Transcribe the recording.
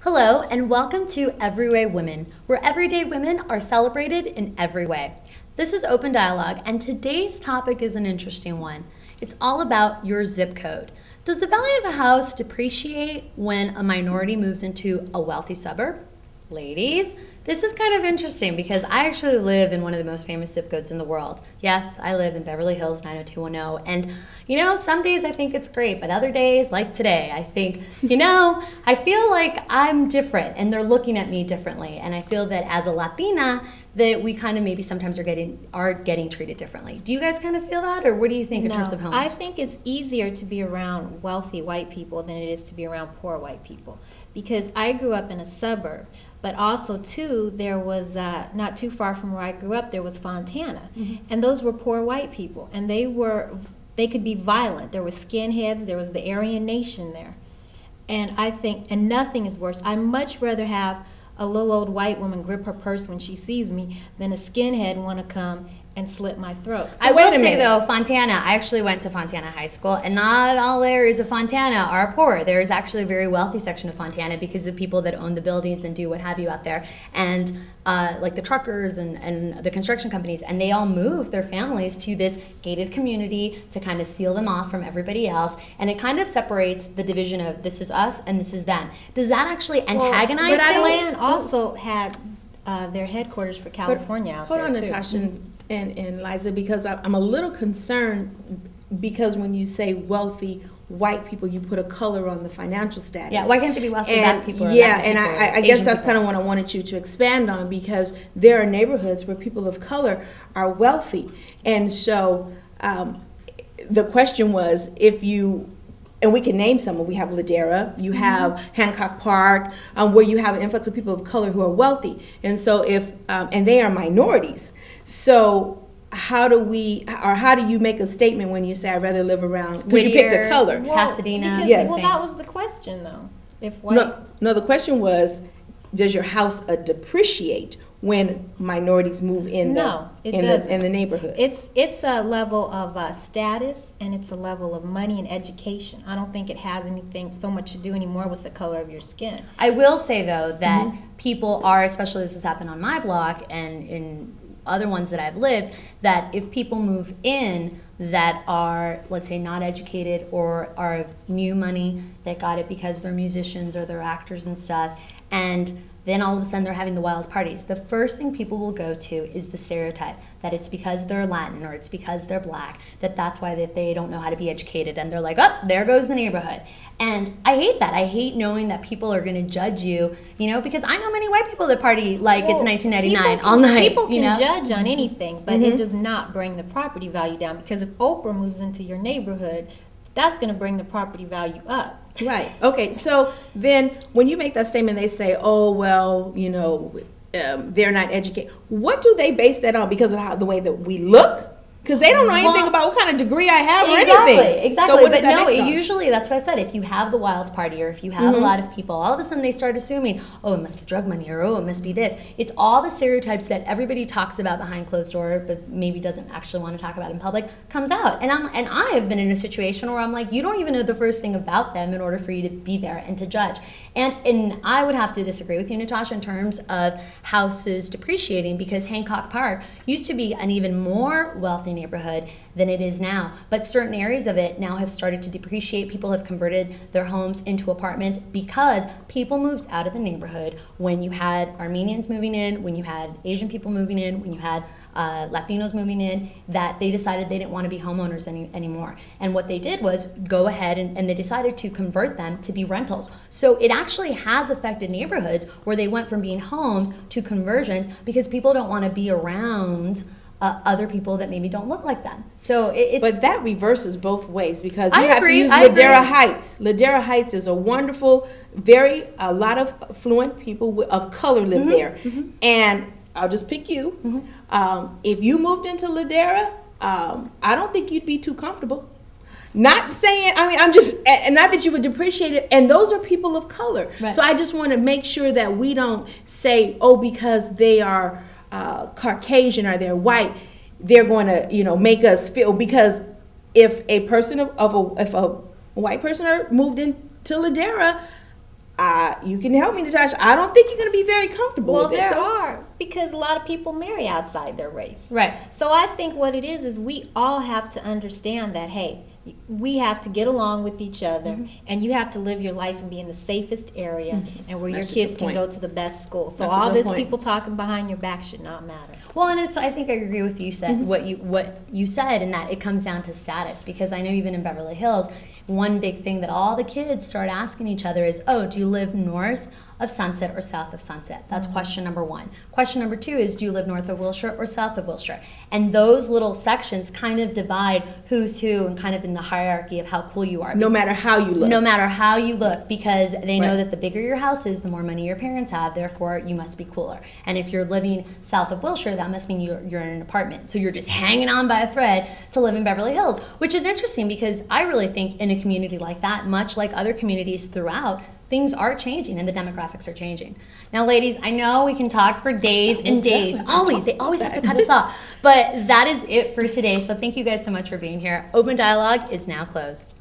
Hello, and welcome to Everyway Women, where everyday women are celebrated in every way. This is Open Dialogue, and today's topic is an interesting one. It's all about your zip code. Does the value of a house depreciate when a minority moves into a wealthy suburb? Ladies, this is kind of interesting because I actually live in one of the most famous zip codes in the world. Yes, I live in Beverly Hills 90210, and you know, some days I think it's great, but other days, like today, I think, I feel like I'm different and they're looking at me differently, and I feel that as a Latina, that we kind of maybe sometimes are getting treated differently. Do you guys kind of feel that, or what do you think in terms of homes? I think it's easier to be around wealthy white people than it is to be around poor white people, because I grew up in a suburb, but also too there was not too far from where I grew up there was Fontana, and those were poor white people, and they could be violent. There were skinheads, there was the Aryan Nation there, and I think, and nothing is worse. I much rather have a little old white woman grip her purse when she sees me than a skinhead want to come and slit my throat. I will say though, Fontana, I actually went to Fontana High School, and not all areas of Fontana are poor. There is actually a very wealthy section of Fontana because of people that own the buildings and do what have you out there. And like the truckers and the construction companies, and they all move their families to this gated community to kind of seal them off from everybody else. And it kind of separates the division of this is us and this is them. Does that actually antagonize things? But Atlanta also had their headquarters for California out there too. Hold on, Natasha and Liza, because I'm a little concerned because when you say wealthy white people, you put a color on the financial status. Yeah, why can't they be wealthy black people? Yeah, and I guess that's kind of what I wanted you to expand on, because there are neighborhoods where people of color are wealthy. And so the question was, if you, and we can name some, we have Ladera, you have Hancock Park, where you have an influx of people of color who are wealthy. And so if, and they are minorities. So how do you make a statement when you say I'd rather live around, because you picked a color? Pasadena. Yes. Well, that was the question though. If white, no, the question was, does your house depreciate when minorities move in the neighborhood? It's a level of status, and it's a level of money and education. I don't think it has anything so much to do anymore with the color of your skin. I will say though that people are, especially this has happened on my block and in other ones that I've lived, that if people move in that are, let's say, not educated or are of new money that got it because they're musicians or they're actors and stuff, and then all of a sudden they're having the wild parties, the first thing people will go to is the stereotype that it's because they're Latin or it's because they're black, that's why they don't know how to be educated, and they're like, oh, there goes the neighborhood. And I hate that. I hate knowing that people are going to judge you, because I know many white people that party like it's 1999 all night. People can judge on anything, but it does not bring the property value down, because if Oprah moves into your neighborhood, that's going to bring the property value up. Right. Okay. So then when you make that statement, they say, oh, well, they're not educated. What do they base that on? Because of the way that we look? Because they don't know anything about what kind of degree I have or anything. Exactly. So what but no, usually that's what I said. If you have the wild party or if you have a lot of people, all of a sudden they start assuming, oh, it must be drug money, or oh, it must be this. It's all the stereotypes that everybody talks about behind closed door, but maybe doesn't actually want to talk about in public, comes out. And I have been in a situation where I'm like, you don't even know the first thing about them in order for you to be there and to judge. And I would have to disagree with you, Natasha, in terms of houses depreciating, because Hancock Park used to be an even more wealthy neighborhood than it is now. But certain areas of it now have started to depreciate. People have converted their homes into apartments because people moved out of the neighborhood when you had Armenians moving in, when you had Asian people moving in, when you had Latinos moving in, that they decided they didn't want to be homeowners anymore. And what they did was go ahead and they decided to convert them to be rentals. So it actually has affected neighborhoods where they went from being homes to conversions because people don't want to be around other people that maybe don't look like them. So it's... But that reverses both ways, because you have to use Ladera Heights. Ladera Heights is a wonderful, a lot of affluent people of color live there. And I'll just pick you. If you moved into Ladera, I don't think you'd be too comfortable. Not saying, I'm just, and not that you would depreciate it, and those are people of color. Right. So I just want to make sure that we don't say, oh, because they are Caucasian or they're white, they're going to, make us feel, because if a person if a white person moved into Ladera, You can help me, Natasha. I don't think you're going to be very comfortable with it. Well, there are, because a lot of people marry outside their race. Right. So I think what it is we all have to understand that, hey, we have to get along with each other, and you have to live your life and be in the safest area and where That's your kids can go to the best school. So all this people talking behind your back should not matter. Well, and I think I agree with you what you said, in that it comes down to status, because I know even in Beverly Hills, one big thing that all the kids start asking each other is, oh, do you live north of Sunset or south of Sunset? That's question number one. Question number two is, do you live north of Wilshire or south of Wilshire? And those little sections kind of divide who's who, and kind of in the hierarchy of how cool you are. No matter how you look. No matter how you look, because they know that the bigger your house is, the more money your parents have, therefore you must be cooler. And if you're living south of Wilshire, that must mean you're in an apartment. So you're just hanging on by a thread to live in Beverly Hills, which is interesting, because I really think in a community like that, much like other communities throughout, things are changing and the demographics are changing. Now, ladies, I know we can talk for days and days. They always have to cut us off. But that is it for today. So thank you guys so much for being here. Open Dialogue is now closed.